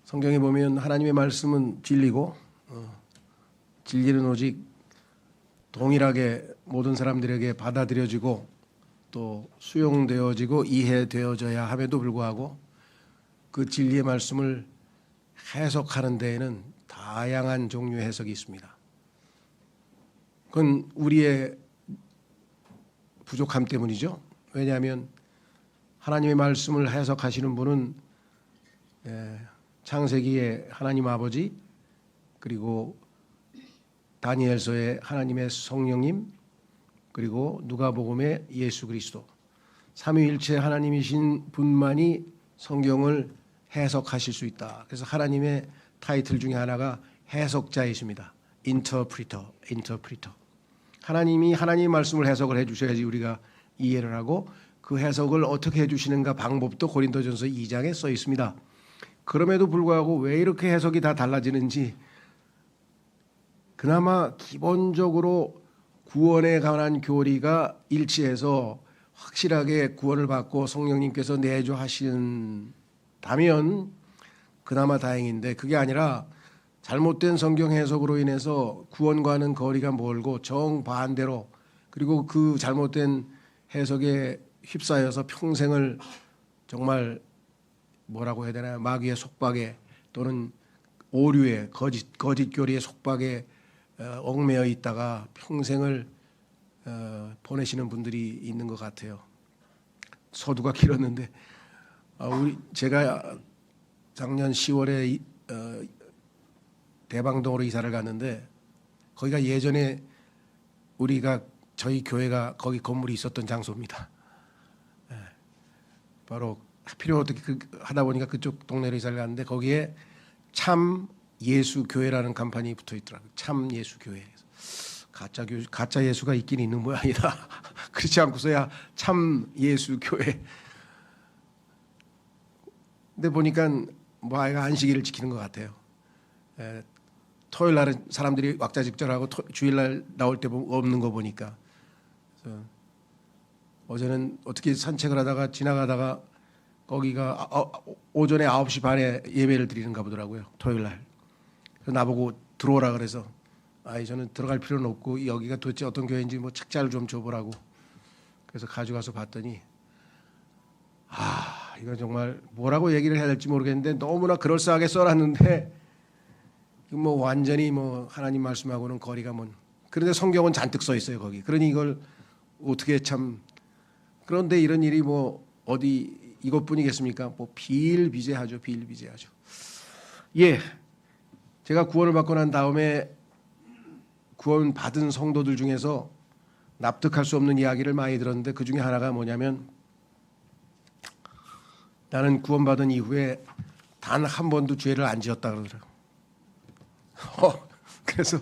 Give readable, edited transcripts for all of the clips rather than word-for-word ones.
성경에 보면 하나님의 말씀은 진리고 진리는 오직 동일하게 모든 사람들에게 받아들여지고 또 수용되어지고 이해되어져야 함에도 불구하고 그 진리의 말씀을 해석하는 데에는 다양한 종류의 해석이 있습니다. 그건 우리의 부족함 때문이죠. 왜냐하면 하나님의 말씀을 해석하시는 분은 창세기의 하나님 아버지, 그리고 다니엘서의 하나님의 성령님, 그리고 누가복음의 예수 그리스도, 삼위일체 하나님이신 분만이 성경을 해석하실 수 있다. 그래서 하나님의 타이틀 중에 하나가 해석자이십니다. 인터프리터. 하나님이 하나님의 말씀을 해석을 해주셔야지 우리가 이해를 하고, 그 해석을 어떻게 해주시는가 방법도 고린도전서 2장에 써 있습니다. 그럼에도 불구하고 왜 이렇게 해석이 다 달라지는지, 그나마 기본적으로 구원에 관한 교리가 일치해서 확실하게 구원을 받고 성령님께서 내주하신다면 그나마 다행인데, 그게 아니라 잘못된 성경 해석으로 인해서 구원과는 거리가 멀고 정반대로, 그리고 그 잘못된 해석에 휩싸여서 평생을 정말 뭐라고 해야 되나요? 마귀의 속박에 또는 오류에 거짓 교리의 속박에 얽매여 있다가 평생을 보내시는 분들이 있는 것 같아요. 서두가 길었는데 제가 작년 10월에 대방동으로 이사를 갔는데, 거기가 예전에 저희 교회가 거기 건물이 있었던 장소입니다. 바로 필요 어떻게 하다 보니까 그쪽 동네로 이사를 갔는데, 거기에 참 예수 교회라는 간판이 붙어 있더라고요. 참 예수 교회. 가짜 예수가 있긴 있는 모양이다. 그렇지 않고서야 참 예수 교회. 근데 보니까 뭐 아이가 안식일을 지키는 것 같아요. 토요일 날은 사람들이 왁자지껄하고 주일날 나올 때 없는 거 보니까. 그래서 어제는 어떻게 산책을 하다가 지나가다가 거기가 오전에 9시 반에 예배를 드리는가 보더라고요. 토요일 날. 그래서 나보고 들어오라 그래서, 저는 들어갈 필요는 없고 여기가 도대체 어떤 교회인지 뭐 책자를 좀 줘보라고. 그래서 가져가서 봤더니 이거 정말 뭐라고 얘기를 해야 될지 모르겠는데 너무나 그럴싸하게 써놨는데, 뭐 완전히 뭐 하나님 말씀하고는 거리가 먼. 그런데 성경은 잔뜩 써 있어요 거기. 그러니 이걸 어떻게 참. 그런데 이런 일이 뭐 어디 이것뿐이겠습니까? 뭐 비일비재하죠. 예, 제가 구원을 받고 난 다음에 구원 받은 성도들 중에서 납득할 수 없는 이야기를 많이 들었는데, 그 중에 하나가 뭐냐면, 나는 구원받은 이후에 단 한 번도 죄를 안 지었다 그러더라고요. 그래서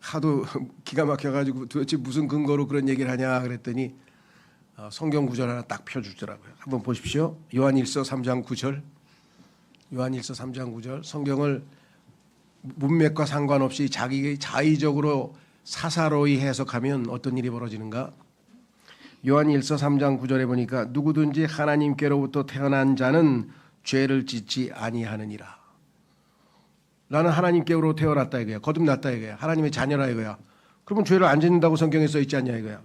하도 기가 막혀가지고 도대체 무슨 근거로 그런 얘기를 하냐 그랬더니 성경 구절 하나 딱 펴주더라고요. 한번 보십시오. 요한일서 3장 9절. 요한일서 3장 9절. 성경을 문맥과 상관없이 자기 자의적으로 사사로이 해석하면 어떤 일이 벌어지는가? 요한일서 3장 9절에 보니까 누구든지 하나님께로부터 태어난 자는 죄를 짓지 아니하느니라. 나는 하나님께로 태어났다 이거야. 거듭났다 이거야. 하나님의 자녀라 이거야. 그러면 죄를 안 짓는다고 성경에 써 있지 않냐 이거야.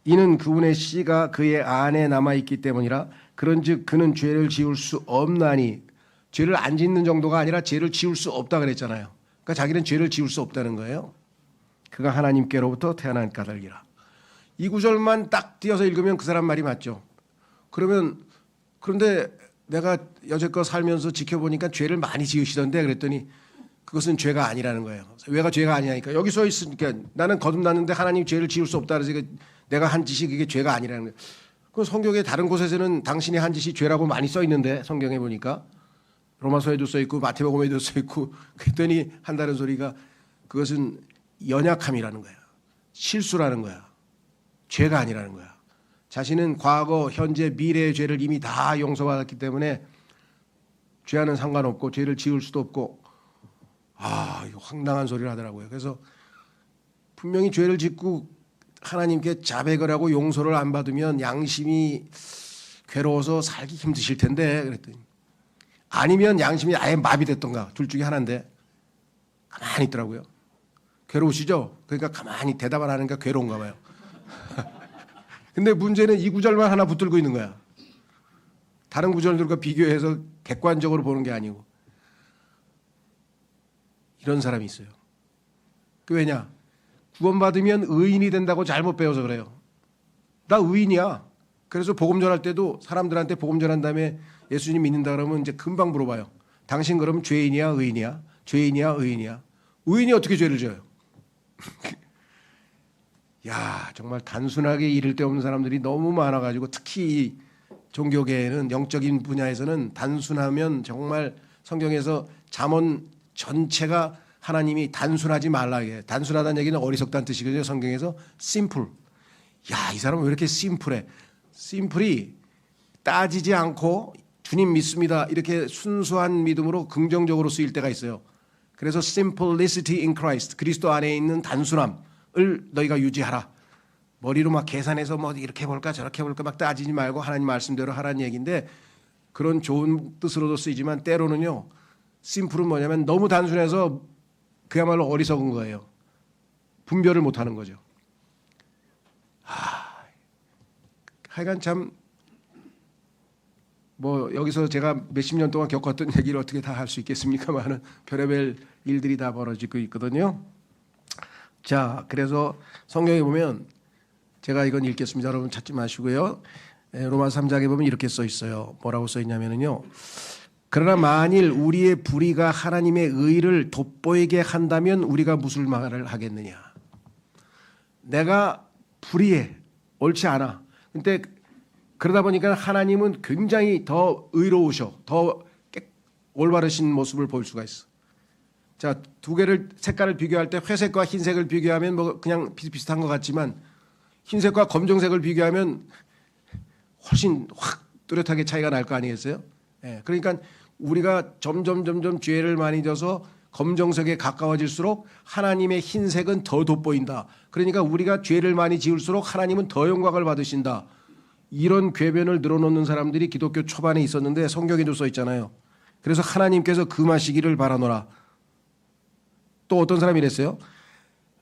이는 그분의 씨가 그의 안에 남아있기 때문이라. 그런즉 그는 죄를 지을 수 없나니. 죄를 안 짓는 정도가 아니라 죄를 지을 수 없다 그랬잖아요. 그러니까 자기는 죄를 지을 수 없다는 거예요. 그가 하나님께로부터 태어난 까닭이라. 이 구절만 딱 띄어서 읽으면 그 사람 말이 맞죠. 그런데 내가 여태껏 살면서 지켜보니까 죄를 많이 지으시던데 그랬더니 그것은 죄가 아니라는 거예요. 왜가 죄가 아니냐니까. 여기 써 있으니까 나는 거듭났는데 하나님 죄를 지을 수 없다 그래서 내가 한 짓이 그게 죄가 아니라는 거예요. 그 성경의 다른 곳에서는 당신이 한 짓이 죄라고 많이 써 있는데, 성경에 보니까 로마서에도 써 있고 마태복음에도 써 있고, 그랬더니 한다는 소리가 그것은 연약함이라는 거야. 실수라는 거야. 죄가 아니라는 거야. 자신은 과거, 현재, 미래의 죄를 이미 다 용서받았기 때문에 죄와는 상관없고 죄를 지을 수도 없고, 이거 황당한 소리를 하더라고요. 그래서 분명히 죄를 짓고 하나님께 자백을 하고 용서를 안 받으면 양심이 괴로워서 살기 힘드실 텐데 그랬더니 아니면 양심이 아예 마비됐던가 둘 중에 하나인데 가만히 있더라고요. 괴로우시죠? 그러니까 가만히 대답 안 하니까 괴로운가 봐요. 근데 문제는 이 구절만 하나 붙들고 있는 거야. 다른 구절들과 비교해서 객관적으로 보는 게 아니고. 이런 사람이 있어요. 그 왜냐? 구원받으면 의인이 된다고 잘못 배워서 그래요. 나 의인이야. 그래서 복음 전할 때도 사람들한테 복음 전한 다음에 예수님 믿는다 그러면 이제 금방 물어봐요. 당신 그러면 죄인이야, 의인이야? 죄인이야, 의인이야? 의인이 어떻게 죄를 져요? 야, 정말 단순하게 이를 데 없는 사람들이 너무 많아가지고 특히 종교계에는 영적인 분야에서는 단순하면 정말 성경에서 잠언 전체가 하나님이 단순하지 말라게 단순하다는 얘기는 어리석다는 뜻이거든요. 성경에서 심플. 야, 이 사람은 왜 이렇게 심플해? 심플이 따지지 않고 주님 믿습니다. 이렇게 순수한 믿음으로 긍정적으로 쓰일 때가 있어요. 그래서 simplicity in Christ, 그리스도 안에 있는 단순함을 너희가 유지하라. 머리로 막 계산해서 뭐 이렇게 볼까 저렇게 볼까 막 따지지 말고 하나님 말씀대로 하라는 얘기인데 그런 좋은 뜻으로도 쓰이지만 때로는요. 심플은 뭐냐면 너무 단순해서 그야말로 어리석은 거예요. 분별을 못하는 거죠. 하여간 참 뭐 여기서 제가 몇십 년 동안 겪었던 얘기를 어떻게 다 할 수 있겠습니까만은 별의별 일들이 다 벌어지고 있거든요. 자, 그래서 성경에 보면 제가 이건 읽겠습니다. 여러분 찾지 마시고요. 로마서 3장에 보면 이렇게 써 있어요. 뭐라고 써 있냐면요. 그러나 만일 우리의 불의가 하나님의 의를 돋보이게 한다면 우리가 무슨 말을 하겠느냐. 내가 불의해. 옳지 않아. 근데 그러다 보니까 하나님은 굉장히 더 의로우셔. 더 올바르신 모습을 볼 수가 있어. 자, 두 개를 색깔을 비교할 때 회색과 흰색을 비교하면 뭐 그냥 비슷비슷한 것 같지만 흰색과 검정색을 비교하면 훨씬 확 뚜렷하게 차이가 날 거 아니겠어요? 예, 그러니까 우리가 점점 죄를 많이 져서 검정색에 가까워질수록 하나님의 흰색은 더 돋보인다. 그러니까 우리가 죄를 많이 지을수록 하나님은 더 영광을 받으신다. 이런 궤변을 늘어놓는 사람들이 기독교 초반에 있었는데 성경에도 써 있잖아요. 그래서 하나님께서 금하시기를 바라노라. 또 어떤 사람이 이랬어요?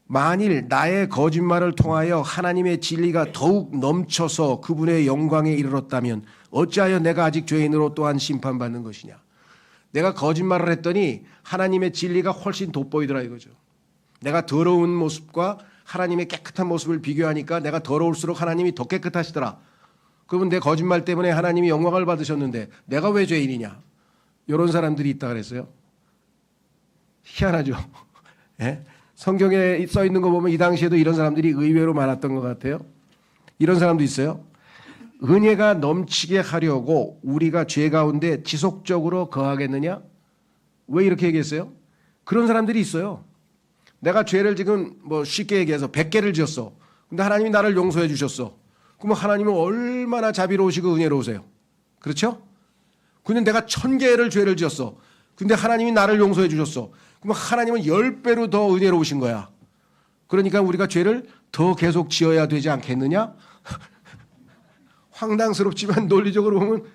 만일 나의 거짓말을 통하여 하나님의 진리가 더욱 넘쳐서 그분의 영광에 이르렀다면 어찌하여 내가 아직 죄인으로 또한 심판받는 것이냐. 내가 거짓말을 했더니 하나님의 진리가 훨씬 돋보이더라 이거죠. 내가 더러운 모습과 하나님의 깨끗한 모습을 비교하니까 내가 더러울수록 하나님이 더 깨끗하시더라. 그러면 내 거짓말 때문에 하나님이 영광을 받으셨는데 내가 왜 죄인이냐. 이런 사람들이 있다 그랬어요. 희한하죠. 예? 성경에 써 있는 거 보면 이 당시에도 이런 사람들이 의외로 많았던 것 같아요. 이런 사람도 있어요. 은혜가 넘치게 하려고 우리가 죄 가운데 지속적으로 거하겠느냐? 왜 이렇게 얘기했어요? 그런 사람들이 있어요. 내가 죄를 지금 뭐 쉽게 얘기해서 100개를 지었어. 근데 하나님이 나를 용서해 주셨어. 그러면 하나님은 얼마나 자비로우시고 은혜로우세요. 그렇죠? 근데 내가 1000개를 죄를 지었어. 근데 하나님이 나를 용서해 주셨어. 그럼 하나님은 10배로 더 은혜로우신 거야. 그러니까 우리가 죄를 더 계속 지어야 되지 않겠느냐? 황당스럽지만 논리적으로 보면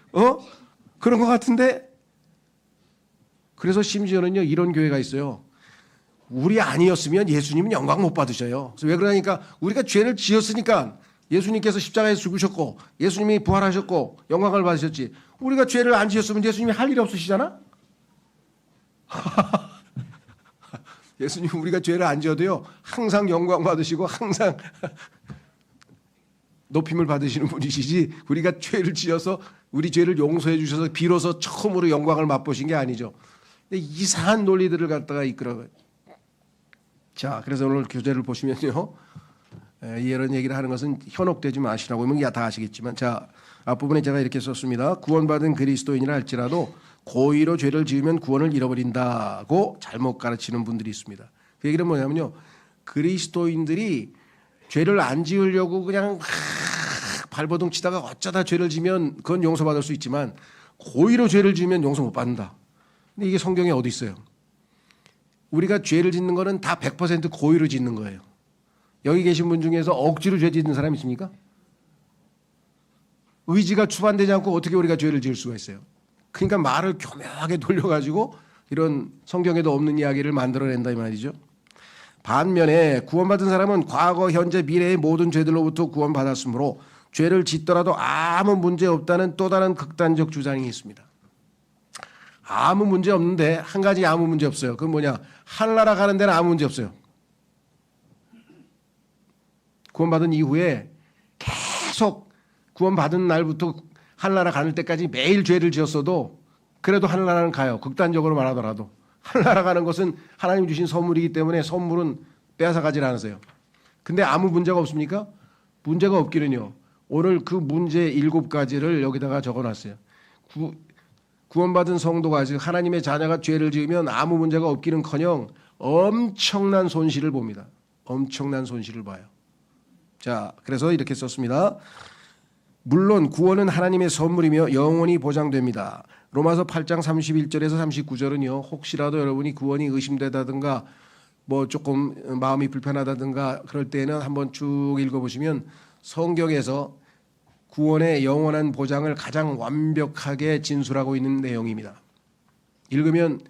그런 것 같은데. 그래서 심지어는요 이런 교회가 있어요. 우리 아니었으면 예수님은 영광 못 받으셔요. 그래서 왜 그러니까 우리가 죄를 지었으니까 예수님께서 십자가에서 죽으셨고 예수님이 부활하셨고 영광을 받으셨지. 우리가 죄를 안 지었으면 예수님이 할 일이 없으시잖아. 예수님 우리가 죄를 안 지어도요 항상 영광 받으시고 항상 높임을 받으시는 분이시지 우리가 죄를 지어서 우리 죄를 용서해 주셔서 비로소 처음으로 영광을 맛보신 게 아니죠. 근데 이상한 논리들을 갖다가 이끌어가요. 자, 그래서 오늘 교재를 보시면요 이런 얘기를 하는 것은 현혹되지 마시라고 하면 다 아시겠지만 자 앞부분에 제가 이렇게 썼습니다. 구원받은 그리스도인이라 할지라도 고의로 죄를 지으면 구원을 잃어버린다고 잘못 가르치는 분들이 있습니다. 그 얘기는 뭐냐면요. 그리스도인들이 죄를 안 지으려고 그냥 발버둥 치다가 어쩌다 죄를 지면 그건 용서받을 수 있지만 고의로 죄를 지으면 용서 못 받는다. 근데 이게 성경에 어디 있어요? 우리가 죄를 짓는 거는 다 100% 고의로 짓는 거예요. 여기 계신 분 중에서 억지로 죄 짓는 사람 있습니까? 의지가 추반되지 않고 어떻게 우리가 죄를 지을 수가 있어요? 그러니까 말을 교묘하게 돌려가지고 이런 성경에도 없는 이야기를 만들어낸다 이 말이죠. 반면에 구원받은 사람은 과거, 현재, 미래의 모든 죄들로부터 구원받았으므로 죄를 짓더라도 아무 문제 없다는 또 다른 극단적 주장이 있습니다. 아무 문제 없는데 한 가지 아무 문제 없어요. 그건 뭐냐? 하늘나라 가는 데는 아무 문제 없어요. 구원받은 이후에 계속 구원받은 날부터 하늘나라 가는 때까지 매일 죄를 지었어도 그래도 하늘나라는 가요. 극단적으로 말하더라도. 하늘나라 가는 것은 하나님 주신 선물이기 때문에 선물은 빼앗아가질 않으세요. 근데 아무 문제가 없습니까? 문제가 없기는요. 오늘 그 문제 7가지를 여기다가 적어놨어요. 구원받은 성도가 즉 하나님의 자녀가 죄를 지으면 아무 문제가 없기는커녕 엄청난 손실을 봅니다. 엄청난 손실을 봐요. 자, 그래서 이렇게 썼습니다. 물론 구원은 하나님의 선물이며 영원히 보장됩니다. 로마서 8장 31절에서 39절은요. 혹시라도 여러분이 구원이 의심되다든가 뭐 조금 마음이 불편하다든가 그럴 때는 한번 쭉 읽어보시면 성경에서 구원의 영원한 보장을 가장 완벽하게 진술하고 있는 내용입니다. 읽으면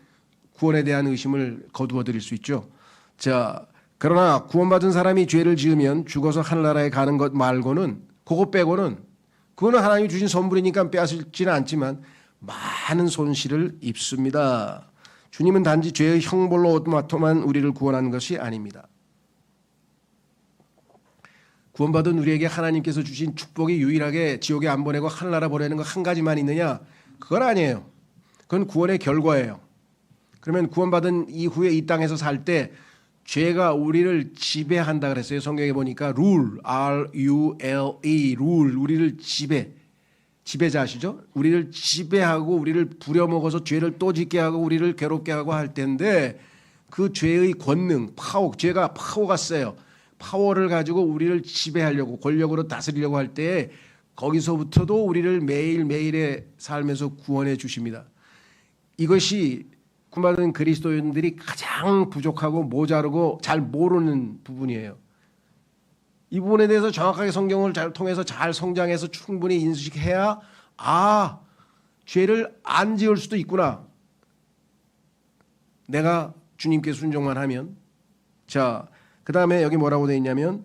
구원에 대한 의심을 거두어 드릴 수 있죠. 자, 그러나 구원받은 사람이 죄를 지으면 죽어서 하늘나라에 가는 것 말고는 그거 빼고는 그거는 하나님이 주신 선물이니까 빼앗지는 않지만 많은 손실을 입습니다. 주님은 단지 죄의 형벌로 오토마토만 우리를 구원하는 것이 아닙니다. 구원받은 우리에게 하나님께서 주신 축복이 유일하게 지옥에 안 보내고 하늘나라 보내는 거 한 가지만 있느냐? 그건 아니에요. 그건 구원의 결과예요. 그러면 구원받은 이후에 이 땅에서 살 때 죄가 우리를 지배한다 그랬어요. 성경에 보니까 rule, R-U-L-E, rule, 우리를 지배자 아시죠? 우리를 지배하고 우리를 부려먹어서 죄를 또 짓게 하고 우리를 괴롭게 하고 할 텐데 그 죄의 권능, 죄가 파워가 세요. 파워를 가지고 우리를 지배하려고 권력으로 다스리려고 할 때 거기서부터도 우리를 매일매일의 삶에서 구원해 주십니다. 이것이 구원받은 그리스도인들이 가장 부족하고 모자르고 잘 모르는 부분이에요. 이 부분에 대해서 정확하게 성경을 잘 통해서 잘 성장해서 충분히 인식해야 죄를 안 지을 수도 있구나. 내가 주님께 순종만 하면. 자, 그 다음에 여기 뭐라고 되어 있냐면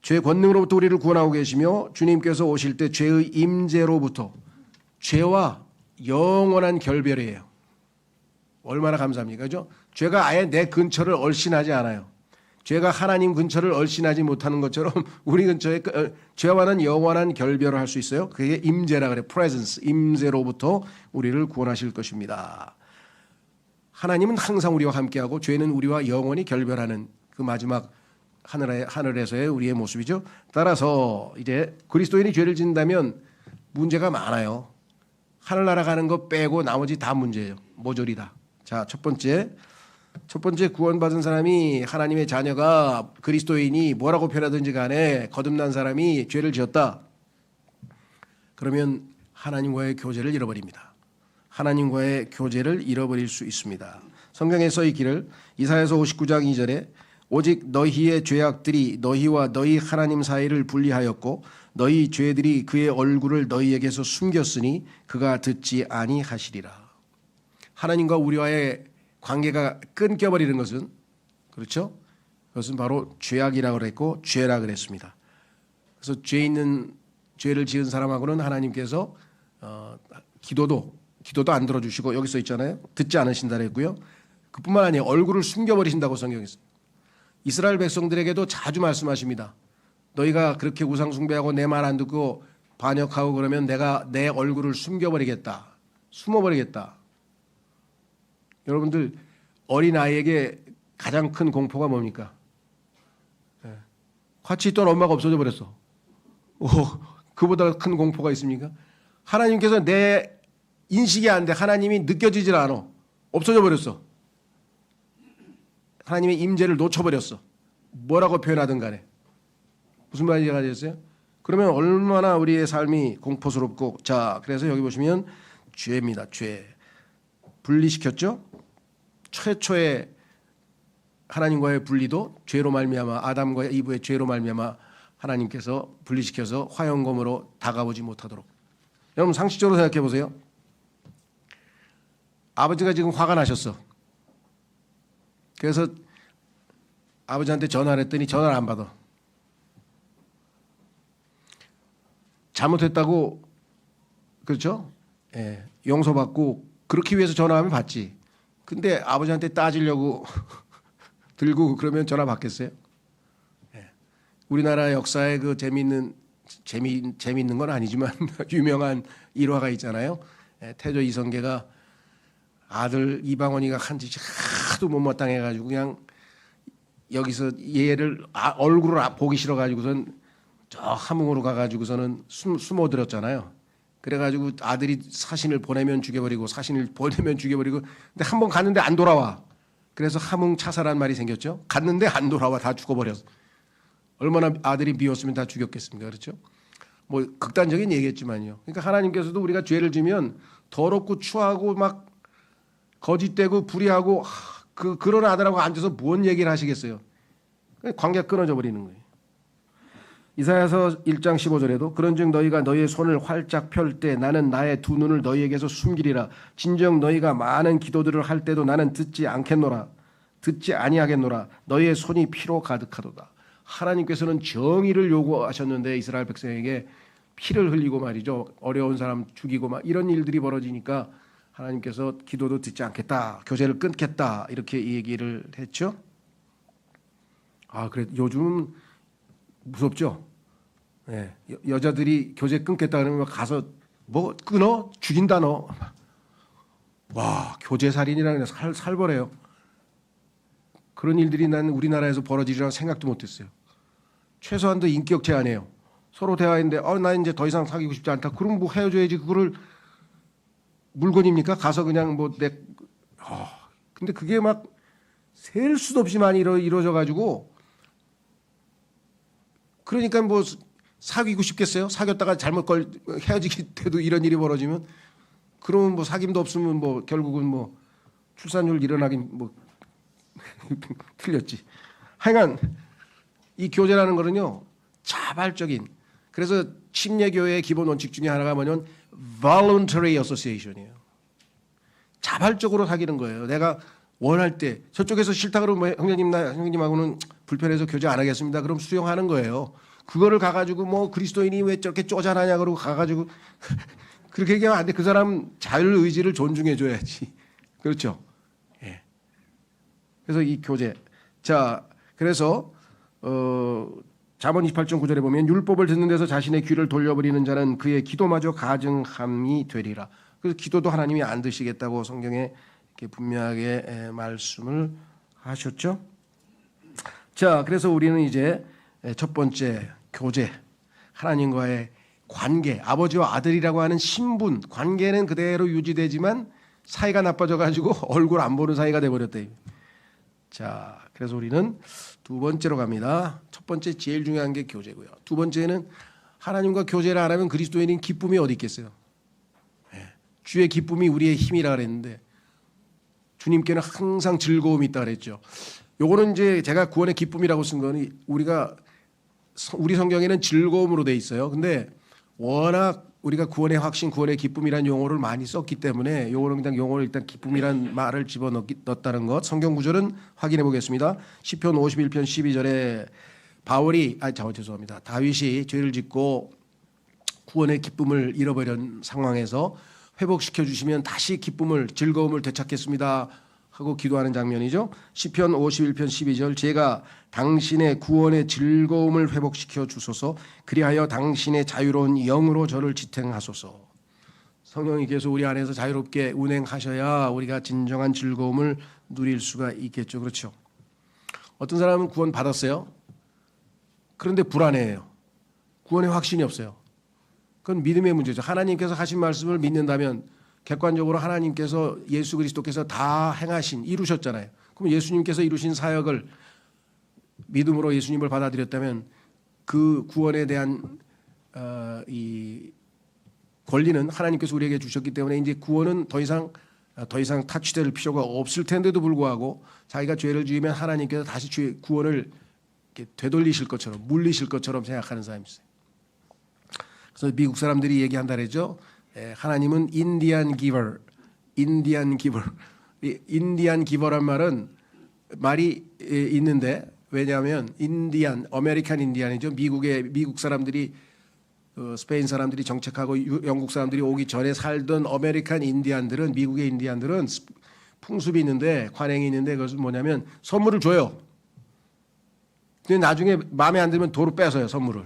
죄 권능으로부터 우리를 구원하고 계시며 주님께서 오실 때 죄의 임재로부터 죄와 영원한 결별이에요. 얼마나 감사합니까? 그죠? 죄가 아예 내 근처를 얼씬하지 않아요. 죄가 하나님 근처를 얼씬하지 못하는 것처럼 우리 근처에 죄와는 영원한 결별을 할 수 있어요. 그게 임재라 그래요. presence, 임재로부터 우리를 구원하실 것입니다. 하나님은 항상 우리와 함께하고 죄는 우리와 영원히 결별하는 그 마지막 하늘에서의 우리의 모습이죠. 따라서 이제 그리스도인이 죄를 짓는다면 문제가 많아요. 하늘나라 가는 거 빼고 나머지 다 문제예요. 모조리다. 자, 첫 번째 구원받은 사람이 하나님의 자녀가 그리스도인이 뭐라고 표현하든지 간에 거듭난 사람이 죄를 지었다. 그러면 하나님과의 교제를 잃어버립니다. 하나님과의 교제를 잃어버릴 수 있습니다. 성경에 써 있기를 이사야서 59장 2절에 오직 너희의 죄악들이 너희와 너희 하나님 사이를 분리하였고 너희 죄들이 그의 얼굴을 너희에게서 숨겼으니 그가 듣지 아니하시리라. 하나님과 우리와의 관계가 끊겨버리는 것은 그렇죠? 그것은 바로 죄악이라고 그랬고 죄라 그랬습니다. 그래서 죄를 지은 사람하고는 하나님께서 기도도 안 들어주시고 여기 써 있잖아요. 듣지 않으신다 그랬고요. 그뿐만 아니라 얼굴을 숨겨버리신다고 성경에 있습니다. 이스라엘 백성들에게도 자주 말씀하십니다. 너희가 그렇게 우상 숭배하고 내 말 안 듣고 반역하고 그러면 내가 내 얼굴을 숨겨버리겠다. 숨어버리겠다. 여러분들 어린아이에게 가장 큰 공포가 뭡니까? 같이 있던 엄마가 없어져 버렸어. 그보다 큰 공포가 있습니까? 하나님께서 내 인식이 안 돼. 하나님이 느껴지질 않아. 없어져 버렸어. 하나님의 임재를 놓쳐버렸어. 뭐라고 표현하든 간에. 무슨 말인지 아시겠어요? 그러면 얼마나 우리의 삶이 공포스럽고 자 그래서 여기 보시면 죄입니다. 죄. 분리시켰죠? 최초의 하나님과의 분리도 죄로 말미암아 아담과 이브의 죄로 말미암아 하나님께서 분리시켜서 화영검으로 다가오지 못하도록. 여러분 상식적으로 생각해 보세요. 아버지가 지금 화가 나셨어. 그래서 아버지한테 전화를 했더니 전화를 안 받아. 잘못했다고, 그렇죠? 예, 용서받고 그렇기 위해서 전화하면 받지. 근데 아버지한테 따지려고 들고 그러면 전화 받겠어요? 예. 우리나라 역사에 그 재미있는 건 아니지만 유명한 일화가 있잖아요. 예, 태조 이성계가 아들 이방원이가 한 짓이 하도 못마땅해가지고 그냥 여기서 얘를 얼굴을 보기 싫어가지고선 저 함흥으로 가가지고서는 숨어들었잖아요. 그래가지고 아들이 사신을 보내면 죽여버리고 사신을 보내면 죽여버리고, 근데 한 번 갔는데 안 돌아와. 그래서 함흥 차사란 말이 생겼죠. 갔는데 안 돌아와. 다 죽어버렸어. 얼마나 아들이 미웠으면 다 죽였겠습니까? 그렇죠? 뭐 극단적인 얘기겠지만요. 그러니까 하나님께서도 우리가 죄를 지면 더럽고 추하고 막 거짓되고 불의하고 그런 아들하고 앉아서 뭔 얘기를 하시겠어요? 관계가 끊어져 버리는 거예요. 이사야서 1장 15절에도 그런즉 너희가 너희의 손을 활짝 펼 때 나는 나의 두 눈을 너희에게서 숨기리라. 진정 너희가 많은 기도들을 할 때도 나는 듣지 아니하겠노라. 너희의 손이 피로 가득하도다. 하나님께서는 정의를 요구하셨는데 이스라엘 백성에게 피를 흘리고 말이죠. 어려운 사람 죽이고 막 이런 일들이 벌어지니까 하나님께서 기도도 듣지 않겠다. 교제를 끊겠다. 이렇게 얘기를 했죠. 그래 요즘은 무섭죠. 네. 여자들이 교제 끊겠다 그러면 가서 뭐 끊어? 죽인다 너. 와, 교제 살인이라는 게 살벌해요. 그런 일들이 난 우리나라에서 벌어지리라 생각도 못했어요. 최소한도 인격 제한이에요. 서로 대화했는데 나 이제 더 이상 사귀고 싶지 않다. 그럼 뭐 헤어져야지. 그거를 물건입니까? 가서 그냥 근데 그게 막 셀 수도 없이 많이 이루어져 가지고, 그러니까 뭐 사귀고 싶겠어요? 사귀었다가 잘못 헤어지게 돼도 이런 일이 벌어지면, 그러면 뭐 사귐도 없으면 뭐 결국은 뭐 출산율 일어나긴 뭐 틀렸지. 하여간 이 교제라는 거는요 자발적인, 그래서 침례교회의 기본 원칙 중에 하나가 뭐냐면 voluntary association이에요. 자발적으로 사귀는 거예요. 내가 원할 때 저쪽에서 싫다 그러면 형님하고는 불편해서 교제 안 하겠습니다. 그럼 수용하는 거예요. 그거를 가가지고 뭐 그리스도인이 왜 저렇게 쪼잔하냐 그러고 가가지고 그렇게 얘기하면 안 돼. 그 사람 자율 의지를 존중해 줘야지. 그렇죠? 예. 그래서 이 교제. 자, 그래서 잠언 28장 9절에 보면 율법을 듣는 데서 자신의 귀를 돌려버리는 자는 그의 기도마저 가증함이 되리라. 그래서 기도도 하나님이 안 드시겠다고 성경에 이렇게 분명하게 말씀을 하셨죠. 자, 그래서 우리는 이제 첫 번째 교제, 하나님과의 관계, 아버지와 아들이라고 하는 신분, 관계는 그대로 유지되지만 사이가 나빠져가지고 얼굴 안 보는 사이가 돼버렸다. 자, 그래서 우리는 두 번째로 갑니다. 첫 번째 제일 중요한 게 교제고요. 두 번째는 하나님과 교제를 안 하면 그리스도인인 기쁨이 어디 있겠어요? 주의 기쁨이 우리의 힘이라 그랬는데 주님께는 항상 즐거움이 있다 그랬죠. 요거는 이제 제가 구원의 기쁨이라고 쓴 거는 우리 성경에는 즐거움으로 돼 있어요. 근데 워낙 우리가 구원의 확신, 구원의 기쁨이라는 용어를 많이 썼기 때문에 요거는 그냥 용어를 일단 기쁨이란 말을 집어넣었다는 것. 성경 구절은 확인해 보겠습니다. 시편 51편 12절에 다윗이 죄를 짓고 구원의 기쁨을 잃어버린 상황에서 회복시켜 주시면 다시 기쁨을, 즐거움을 되찾겠습니다 하고 기도하는 장면이죠. 시편 51편 12절 제가 당신의 구원의 즐거움을 회복시켜 주소서 그리하여 당신의 자유로운 영으로 저를 지탱하소서. 성령님께서 우리 안에서 자유롭게 운행하셔야 우리가 진정한 즐거움을 누릴 수가 있겠죠. 그렇죠. 어떤 사람은 구원 받았어요. 그런데 불안해해요. 구원의 확신이 없어요. 그건 믿음의 문제죠. 하나님께서 하신 말씀을 믿는다면 객관적으로 하나님께서 예수 그리스도께서 다 행하신 이루셨잖아요. 그럼 예수님께서 이루신 사역을 믿음으로 예수님을 받아들였다면 그 구원에 대한 이 권리는 하나님께서 우리에게 주셨기 때문에 이제 구원은 더 이상 타취될 필요가 없을 텐데도 불구하고 자기가 죄를 지으면 하나님께서 다시 구원을 이렇게 되돌리실 것처럼 물리실 것처럼 생각하는 사람이 있어요. 그래서 미국 사람들이 얘기한다 그러죠. 하나님은 인디안 기버, 인디안 기버. 인디안 기버란 말은 말이 있는데 왜냐하면 인디안, 아메리칸 인디안이죠. 미국 사람들이 스페인 사람들이 정착하고 영국 사람들이 오기 전에 살던 아메리칸 인디안들은 미국의 인디안들은 풍습이 있는데 관행이 있는데 그것은 뭐냐면 선물을 줘요. 근데 나중에 마음에 안 들면 도로 뺏어요 선물을.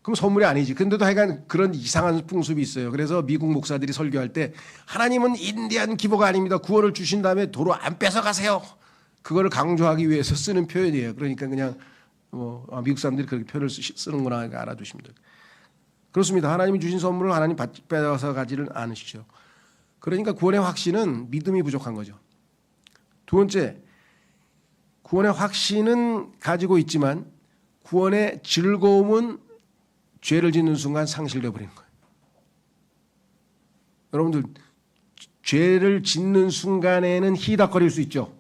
그럼 선물이 아니지. 근데도 하여간 그런 이상한 풍습이 있어요. 그래서 미국 목사들이 설교할 때 하나님은 인디안 기버가 아닙니다. 구원을 주신 다음에 도로 안 뺏어가세요. 그거를 강조하기 위해서 쓰는 표현이에요. 그러니까 그냥 미국 사람들이 그렇게 표현을 쓰는구나 알아두시면 돼요. 그렇습니다. 하나님이 주신 선물을 하나님 뺏어서 가지를 않으시죠. 그러니까 구원의 확신은 믿음이 부족한 거죠. 두 번째, 구원의 확신은 가지고 있지만 구원의 즐거움은 죄를 짓는 순간 상실되어 버리는 거예요. 여러분들 죄를 짓는 순간에는 희닥거릴 수 있죠.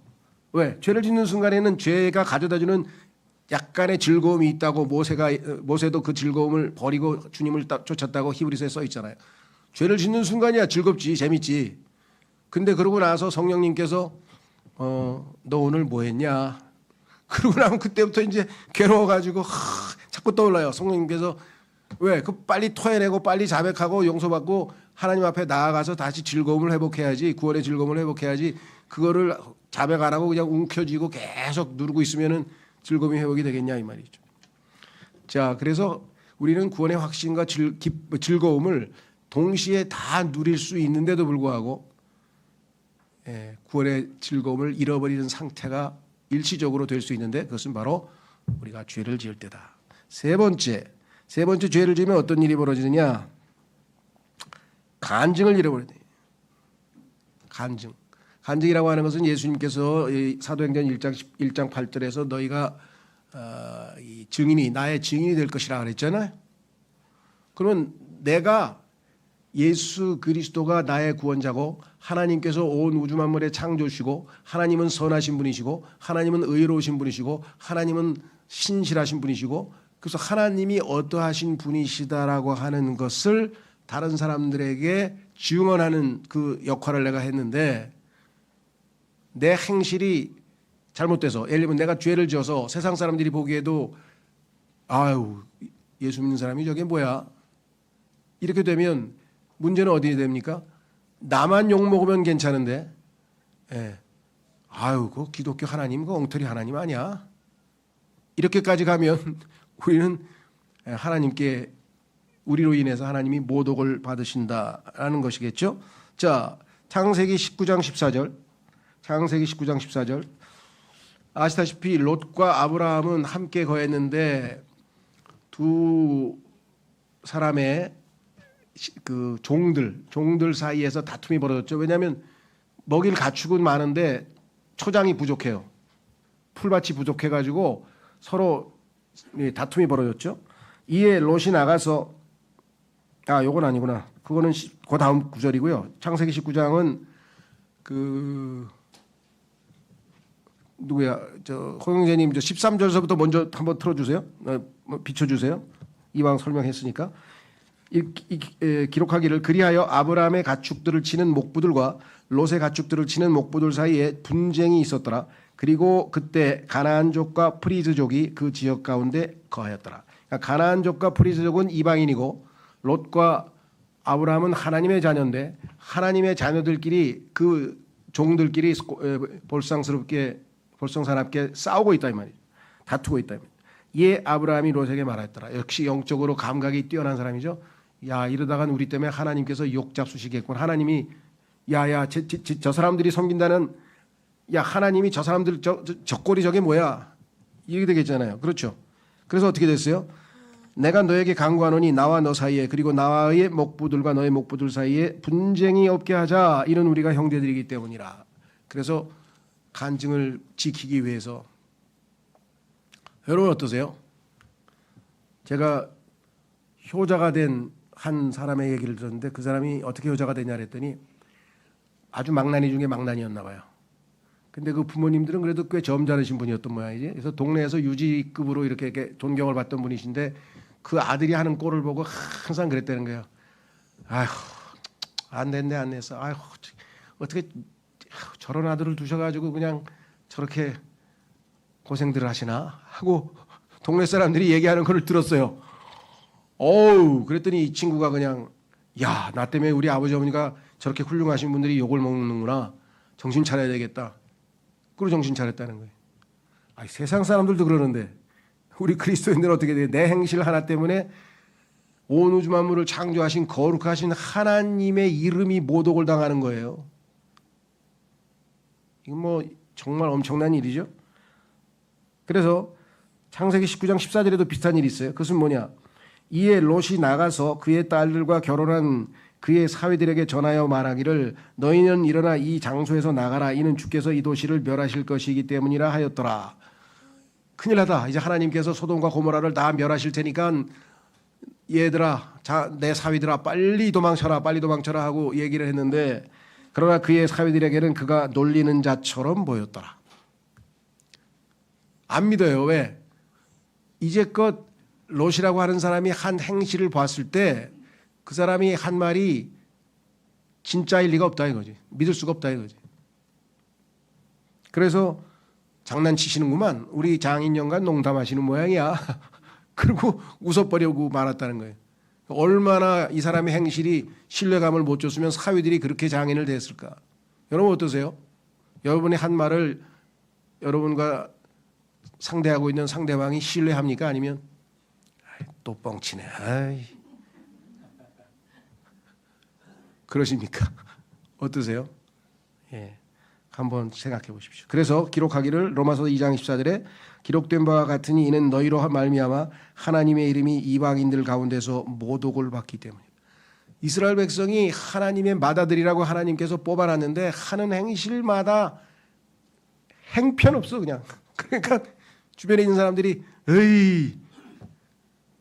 왜? 죄를 짓는 순간에는 죄가 가져다주는 약간의 즐거움이 있다고 모세도 그 즐거움을 버리고 주님을 쫓았다고 히브리서에 써 있잖아요. 죄를 짓는 순간이야 즐겁지 재밌지. 근데 그러고 나서 성령님께서 너 오늘 뭐 했냐? 그러고 나면 그때부터 이제 괴로워가지고 자꾸 떠올라요. 성령님께서 왜? 그 빨리 토해내고 빨리 자백하고 용서받고 하나님 앞에 나아가서 다시 즐거움을 회복해야지. 구원의 즐거움을 회복해야지. 그거를 자백 안 하고 그냥 움켜쥐고 계속 누르고 있으면은 즐거움이 회복이 되겠냐 이 말이죠. 자, 그래서 우리는 구원의 확신과 즐거움을 동시에 다 누릴 수 있는데도 불구하고 구원의 즐거움을 잃어버리는 상태가 일시적으로 될 수 있는데 그것은 바로 우리가 죄를 지을 때다. 세 번째 죄를 지으면 어떤 일이 벌어지느냐? 간증을 잃어버려야 돼요. 간증이라고 하는 것은 예수님께서 사도행전 1장 8절에서 너희가 나의 증인이 될 것이라 그랬잖아요. 그러면 내가 예수 그리스도가 나의 구원자고 하나님께서 온 우주 만물의 창조시고 하나님은 선하신 분이시고 하나님은 의로우신 분이시고 하나님은 신실하신 분이시고 그래서 하나님이 어떠하신 분이시다라고 하는 것을 다른 사람들에게 증언하는 그 역할을 내가 했는데 내 행실이 잘못돼서 예를 들면 내가 죄를 지어서 세상 사람들이 보기에도 아유 예수 믿는 사람이 저게 뭐야 이렇게 되면 문제는 어디에 됩니까? 나만 욕먹으면 괜찮은데 아유 그 기독교 하나님 그 엉터리 하나님 아니야 이렇게까지 가면 우리는 하나님께 우리로 인해서 하나님이 모독을 받으신다라는 것이겠죠. 자, 창세기 19장 14절. 창세기 19장 14절. 아시다시피 롯과 아브라함은 함께 거했는데 두 사람의 그 종들 사이에서 다툼이 벌어졌죠. 왜냐하면 먹일 가축은 많은데 초장이 부족해요. 풀밭이 부족해가지고 서로 다툼이 벌어졌죠. 이에 롯이 나가서 요건 아니구나. 그거는 그 다음 구절이고요. 창세기 19장은 그 누구야? 저 홍영재님 13절서부터 먼저 한번 틀어주세요. 비춰주세요. 이왕 설명했으니까. 기록하기를 그리하여 아브라함의 가축들을 치는 목부들과 롯의 가축들을 치는 목부들 사이에 분쟁이 있었더라. 그리고 그때 가나안족과 프리즈족이 그 지역 가운데 거하였더라. 그러니까 가나안족과 프리즈족은 이방인이고 롯과 아브라함은 하나님의 자녀인데 하나님의 자녀들끼리 그 종들끼리 볼성사납게 싸우고 있다 이 말이죠. 다투고 있다 이 말이죠. 이에 아브라함이 롯에게 말했더라. 역시 영적으로 감각이 뛰어난 사람이죠. 야 이러다간 우리 때문에 하나님께서 욕 잡수시겠군. 하나님이 저 사람들이 섬긴다는 하나님이 저 사람들 저 꼴이 저게 뭐야 이렇게 되겠잖아요. 그렇죠. 그래서 어떻게 됐어요? 내가 너에게 간구하노니 나와 너 사이에 그리고 나의 목부들과 너의 목부들 사이에 분쟁이 없게 하자. 이는 우리가 형제들이기 때문이라. 그래서 간증을 지키기 위해서 여러분 어떠세요? 제가 효자가 된 한 사람의 얘기를 들었는데 그 사람이 어떻게 효자가 되냐 그랬더니 아주 망나니 중에 망나니였나 봐요. 근데 그 부모님들은 그래도 꽤 점잖으신 분이었던 모양이지. 그래서 동네에서 유지급으로 이렇게 존경을 받던 분이신데 그 아들이 하는 꼴을 보고 항상 그랬다는 거예요. 아휴, 안 됐네, 안 됐어. 아휴, 어떻게 저런 아들을 두셔가지고 그냥 저렇게 고생들을 하시나 하고 동네 사람들이 얘기하는 걸 들었어요. 어우, 그랬더니 이 친구가 그냥 야, 나 때문에 우리 아버지 어머니가 저렇게 훌륭하신 분들이 욕을 먹는구나. 정신 차려야 되겠다. 그리고 정신 차렸다는 거예요. 아니, 세상 사람들도 그러는데 우리 그리스도인들은 어떻게 돼요? 내 행실 하나 때문에 온 우주 만물을 창조하신 거룩하신 하나님의 이름이 모독을 당하는 거예요. 이건 뭐 정말 엄청난 일이죠. 그래서 창세기 19장 14절에도 비슷한 일이 있어요. 그것은 뭐냐? 이에 롯이 나가서 그의 딸들과 결혼한 그의 사위들에게 전하여 말하기를 너희는 일어나 이 장소에서 나가라. 이는 주께서 이 도시를 멸하실 것이기 때문이라 하였더라. 큰일 나다. 이제 하나님께서 소돔과 고모라를 다 멸하실 테니까 얘들아, 내 사위들아 빨리 도망쳐라, 빨리 도망쳐라 하고 얘기를 했는데 그러나 그의 사위들에게는 그가 놀리는 자처럼 보였더라. 안 믿어요. 왜? 이제껏 롯이라고 하는 사람이 한 행실을 봤을 때 그 사람이 한 말이 진짜일 리가 없다 이거지. 믿을 수가 없다 이거지. 그래서 장난치시는구만. 우리 장인 영감 농담하시는 모양이야. 그리고 웃어버리고 말았다는 거예요. 얼마나 이 사람의 행실이 신뢰감을 못 줬으면 사위들이 그렇게 장인을 됐을까. 여러분 어떠세요? 여러분의 한 말을 여러분과 상대하고 있는 상대방이 신뢰합니까? 아니면 또 뻥치네. 아이. 그러십니까? 어떠세요? 예, 한번 생각해 보십시오. 그래서 기록하기를 로마서 2장 14절에 기록된 바와 같으니 이는 너희로 말미암아 하나님의 이름이 이방인들 가운데서 모독을 받기 때문이다. 이스라엘 백성이 하나님의 맏아들이라고 하나님께서 뽑아놨는데 하는 행실마다 행편없어 그냥. 그러니까 주변에 있는 사람들이 에이.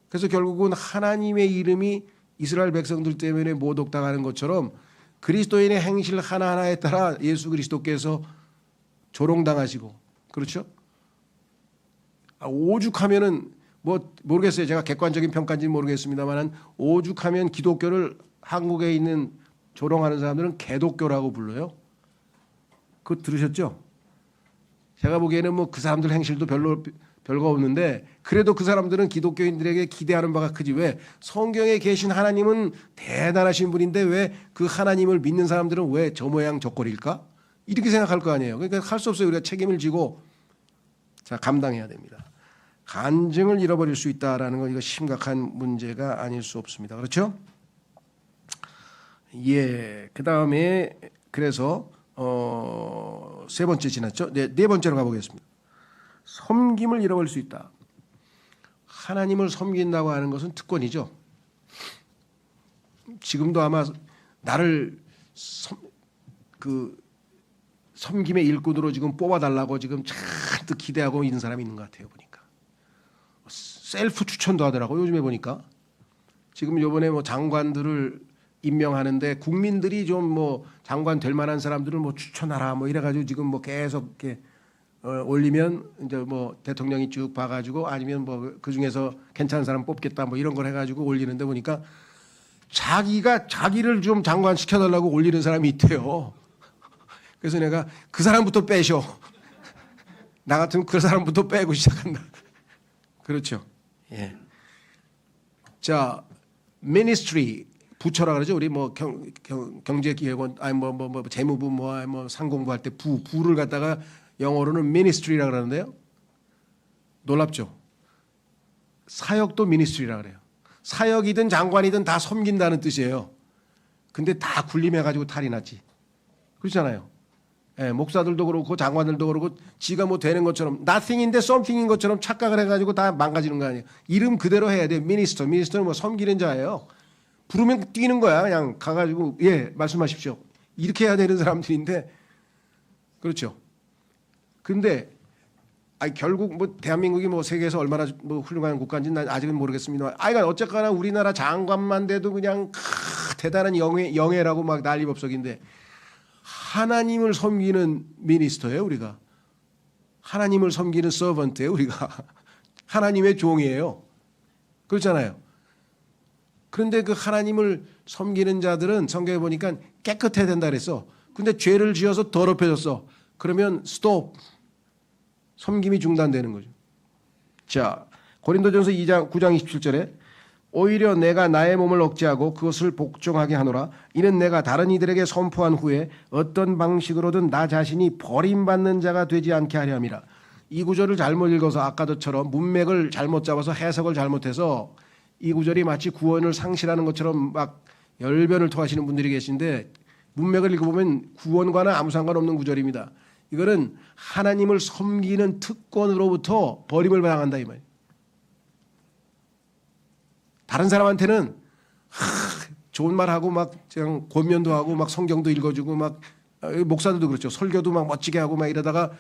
그래서 결국은 하나님의 이름이 이스라엘 백성들 때문에 모독당하는 것처럼 그리스도인의 행실 하나하나에 따라 예수 그리스도께서 조롱당하시고 그렇죠? 오죽하면은 뭐 모르겠어요. 제가 객관적인 평가인지는 모르겠습니다만 오죽하면 기독교를 한국에 있는 조롱하는 사람들은 개독교라고 불러요. 그거 들으셨죠? 제가 보기에는 뭐 그 사람들 행실도 별거 없는데 그래도 그 사람들은 기독교인들에게 기대하는 바가 크지. 왜? 성경에 계신 하나님은 대단하신 분인데 왜 그 하나님을 믿는 사람들은 왜 저 모양 저 꼴일까? 이렇게 생각할 거 아니에요. 그러니까 할 수 없어요. 우리가 책임을 지고 자 감당해야 됩니다. 간증을 잃어버릴 수 있다라는 건 이거 심각한 문제가 아닐 수 없습니다. 그렇죠? 예. 그 다음에 그래서 세 번째 지났죠? 네 번째로 가보겠습니다. 섬김을 잃어버릴 수 있다. 하나님을 섬긴다고 하는 것은 특권이죠. 지금도 아마 나를 섬김의 일꾼으로 지금 뽑아달라고 지금 잔뜩 기대하고 있는 사람이 있는 것 같아요. 보니까 셀프 추천도 하더라고. 요즘에 보니까 지금 요번에 뭐 장관들을 임명하는데 국민들이 좀 뭐 장관 될 만한 사람들을 뭐 추천하라 뭐 이래가지고 지금 뭐 계속 이렇게 올리면 이제 뭐 대통령이 쭉 봐가지고 아니면 뭐 그 중에서 괜찮은 사람 뽑겠다 뭐 이런 걸 해가지고 올리는데 보니까 자기를 좀 장관 시켜달라고 올리는 사람이 있대요. 그래서 내가 그 사람부터 빼셔. 나 같으면 그 사람부터 빼고 시작한다. 그렇죠. 예. 자, ministry 부처라 그러죠. 우리 뭐 경제기획원 아니 뭐 재무부 뭐 상공부할 때 부를 갖다가 영어로는 ministry라 그러는데요. 놀랍죠. 사역도 ministry라 그래요. 사역이든 장관이든 다 섬긴다는 뜻이에요. 근데 다 군림해가지고 탈이 났지. 그렇잖아요. 예, 목사들도 그렇고 장관들도 그렇고 지가 뭐 되는 것처럼 nothing인데 something인 것처럼 착각을 해가지고 다 망가지는 거 아니에요. 이름 그대로 해야 돼요. 미니스터는 뭐 섬기는 자예요. 부르면 뛰는 거야. 그냥 가가지고 예 말씀하십시오. 이렇게 해야 되는 사람들인데 그렇죠. 근데 결국 뭐 대한민국이 뭐 세계에서 얼마나 뭐 훌륭한 국가인지는 난 아직은 모르겠습니다. 어쨌거나 우리나라 장관만 돼도 그냥 대단한 영예라고 막 난리법석인데 하나님을 섬기는 미니스터예요, 우리가. 하나님을 섬기는 서번트예요, 우리가. 하나님의 종이에요. 그렇잖아요. 그런데 그 하나님을 섬기는 자들은 성경에 보니까 깨끗해야 된다 그랬어. 근데 죄를 지어서 더럽혀졌어. 그러면 스톱. 섬김이 중단되는 거죠. 자, 고린도전서 2장 9장 27절에 오히려 내가 나의 몸을 억제하고 그것을 복종하게 하노라. 이는 내가 다른 이들에게 선포한 후에 어떤 방식으로든 나 자신이 버림받는 자가 되지 않게 하려 함이라. 이 구절을 잘못 읽어서 아까도처럼 문맥을 잘못 잡아서 해석을 잘못해서 이 구절이 마치 구원을 상실하는 것처럼 막 열변을 토하시는 분들이 계신데, 문맥을 읽어보면 구원과는 아무 상관없는 구절입니다. 이거는 하나님을 섬기는 특권으로부터 버림을 당한다 이 말이에요. 다른 사람한테는 좋은 말하고 막 그냥 권면도 하고 막 성경도 읽어주고 막 목사들도 그렇죠. 설교도 막 멋지게 하고 막 이러다가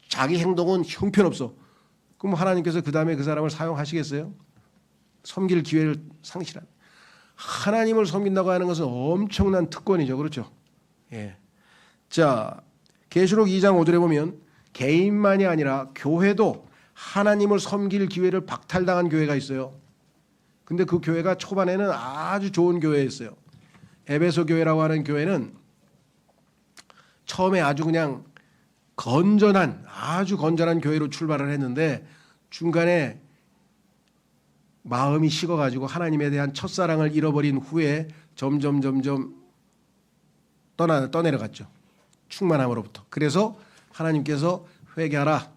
자기 행동은 형편없어. 그럼 하나님께서 그 다음에 그 사람을 사용하시겠어요? 섬길 기회를 상실한. 하나님을 섬긴다고 하는 것은 엄청난 특권이죠. 그렇죠? 예. 자, 계시록 2장 5절에 보면 개인만이 아니라 교회도 하나님을 섬길 기회를 박탈당한 교회가 있어요. 근데 그 교회가 초반에는 아주 좋은 교회였어요. 에베소 교회라고 하는 교회는 처음에 아주 그냥 아주 건전한 교회로 출발을 했는데 중간에 마음이 식어가지고 하나님에 대한 첫사랑을 잃어버린 후에 점점 떠내려갔죠. 충만함으로부터. 그래서 하나님께서 회개하라.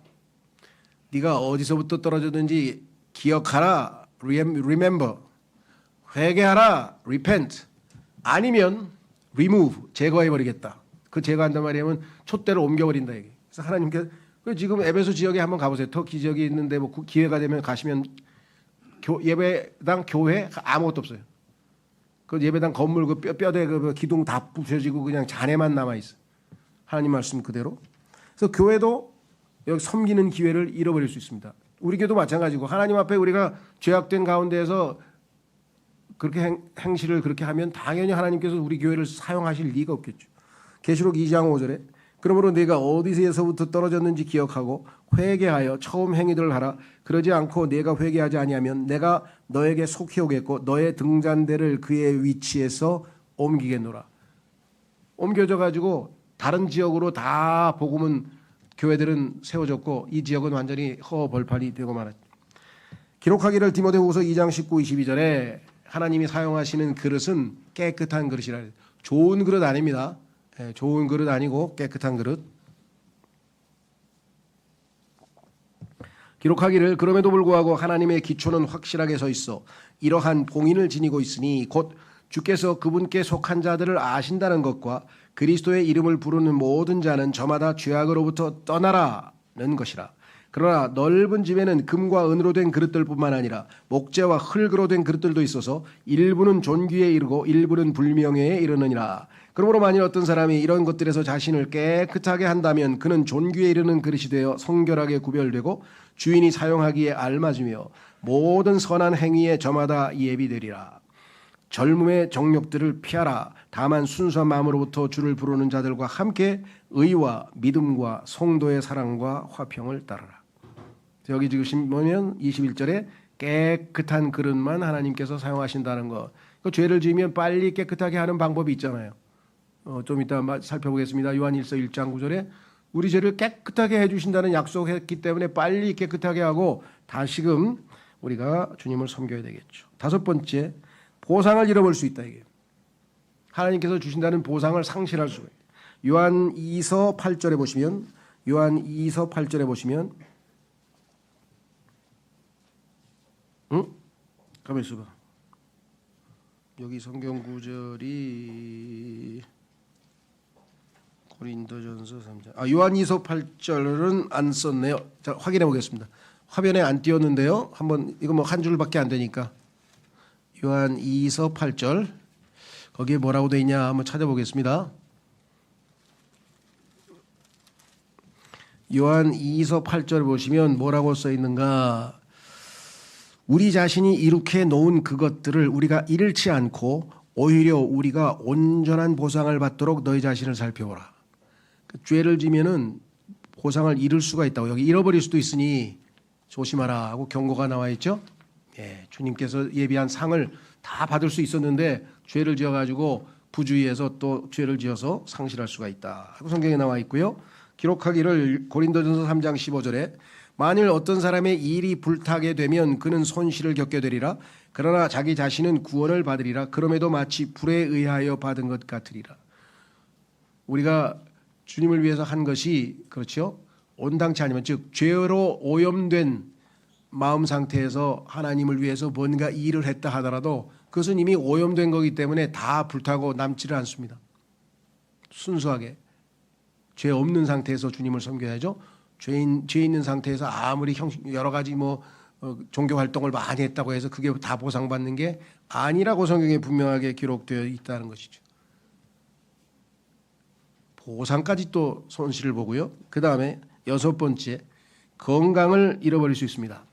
네가 어디서부터 떨어졌는지 기억하라. Remember. 회개하라. Repent. 아니면 remove. 제거해버리겠다. 그 제거한단 말이면 촛대로 옮겨버린다. 이게. 그래서 하나님께서 지금 에베소 지역에 한번 가보세요. 터키 지역이 있는데 뭐 기회가 되면 가시면 예배당 교회 아무것도 없어요. 그 예배당 건물 그 뼈대 그 기둥 다 부셔지고 그냥 잔해만 남아 있어. 하나님 말씀 그대로. 그래서 교회도 여기 섬기는 기회를 잃어버릴 수 있습니다. 우리 교도 마찬가지고 하나님 앞에 우리가 죄악된 가운데에서 그렇게 행실을 그렇게 하면 당연히 하나님께서 우리 교회를 사용하실 리가 없겠죠. 계시록 2장 5절에 그러므로 네가 어디서부터 떨어졌는지 기억하고 회개하여 처음 행위들을 하라. 그러지 않고 네가 회개하지 아니하면 내가 너에게 속히 오겠고 너의 등잔대를 그의 위치에서 옮기겠노라. 옮겨져 가지고 다른 지역으로 다 복음은 교회들은 세워졌고 이 지역은 완전히 허벌판이 되고 말았죠. 기록하기를 디모데후서 2장 19, 22절에 하나님이 사용하시는 그릇은 깨끗한 그릇이라. 좋은 그릇 아닙니다. 좋은 그릇 아니고 깨끗한 그릇. 기록하기를 그럼에도 불구하고 하나님의 기초는 확실하게 서 있어 이러한 봉인을 지니고 있으니 곧 주께서 그분께 속한 자들을 아신다는 것과 그리스도의 이름을 부르는 모든 자는 저마다 죄악으로부터 떠나라는 것이라. 그러나 넓은 집에는 금과 은으로 된 그릇들뿐만 아니라 목재와 흙으로 된 그릇들도 있어서 일부는 존귀에 이르고 일부는 불명예에 이르느니라. 그러므로 만일 어떤 사람이 이런 것들에서 자신을 깨끗하게 한다면 그는 존귀에 이르는 그릇이 되어 성결하게 구별되고 주인이 사용하기에 알맞으며 모든 선한 행위에 저마다 예비되리라. 젊음의 정욕들을 피하라. 다만 순수한 마음으로부터 주를 부르는 자들과 함께 의와 믿음과 성도의 사랑과 화평을 따르라. 여기 지금 보면 21절에 깨끗한 그릇만 하나님께서 사용하신다는 것. 그 죄를 지으면 빨리 깨끗하게 하는 방법이 있잖아요. 좀 이따 살펴보겠습니다. 요한일서 1장 9절에 우리 죄를 깨끗하게 해주신다는 약속했기 때문에 빨리 깨끗하게 하고 다시금 우리가 주님을 섬겨야 되겠죠. 다섯 번째, 보상을 잃어버릴 수 있다. 이게 하나님께서 주신다는 보상을 상실할 수가 있어요. 요한 2서 8절에 보시면 가만 있어봐. 여기 성경 구절이 고린도전서 3장. 요한 2서 8절은 안 썼네요. 자, 확인해 보겠습니다. 화면에 안 띄웠는데요. 한번 이거 뭐 한 줄밖에 안 되니까. 요한 2서 8절 거기에 뭐라고 돼 있냐 한번 찾아보겠습니다. 요한 2서 8절 보시면 뭐라고 써 있는가? 우리 자신이 이룩해 놓은 그것들을 우리가 잃지 않고 오히려 우리가 온전한 보상을 받도록 너희 자신을 살펴보라. 죄를 지면은 보상을 잃을 수가 있다고. 여기 잃어버릴 수도 있으니 조심하라 하고 경고가 나와 있죠. 예, 주님께서 예비한 상을 다 받을 수 있었는데 죄를 지어가지고 부주의해서 또 죄를 지어서 상실할 수가 있다 하고 성경에 나와 있고요. 기록하기를 고린도전서 3장 15절에 만일 어떤 사람의 일이 불타게 되면 그는 손실을 겪게 되리라. 그러나 자기 자신은 구원을 받으리라. 그럼에도 마치 불에 의하여 받은 것 같으리라. 우리가 주님을 위해서 한 것이 그렇죠. 온당치 아니면 즉 죄로 오염된 마음 상태에서 하나님을 위해서 뭔가 일을 했다 하더라도 그것은 이미 오염된 거기 때문에 다 불타고 남지를 않습니다. 순수하게 죄 없는 상태에서 주님을 섬겨야죠. 죄 있는 상태에서 아무리 여러 가지 종교 활동을 많이 했다고 해서 그게 다 보상받는 게 아니라고 성경에 분명하게 기록되어 있다는 것이죠. 보상까지 또 손실을 보고요. 그 다음에 6번째, 건강을 잃어버릴 수 있습니다.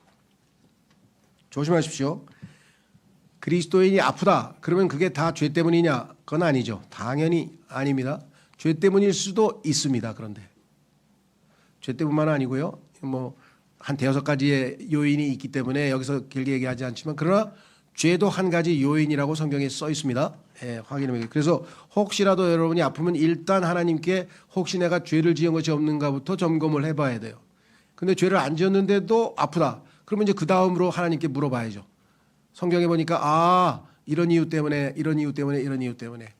조심하십시오. 그리스도인이 아프다. 그러면 그게 다 죄 때문이냐? 그건 아니죠. 당연히 아닙니다. 죄 때문일 수도 있습니다. 그런데 죄 때문만 아니고요. 한 대여섯 가지의 요인이 있기 때문에 여기서 길게 얘기하지 않지만 그러나 죄도 한 가지 요인이라고 성경에 써 있습니다. 예, 확인해. 그래서 혹시라도 여러분이 아프면 일단 하나님께 혹시 내가 죄를 지은 것이 없는가부터 점검을 해봐야 돼요. 근데 죄를 안 지었는데도 아프다. 그러면 이제 그 다음으로 하나님께 물어봐야죠. 성경에 보니까 이런 이유 때문에 이런 이유 때문에 이런 이유 때문에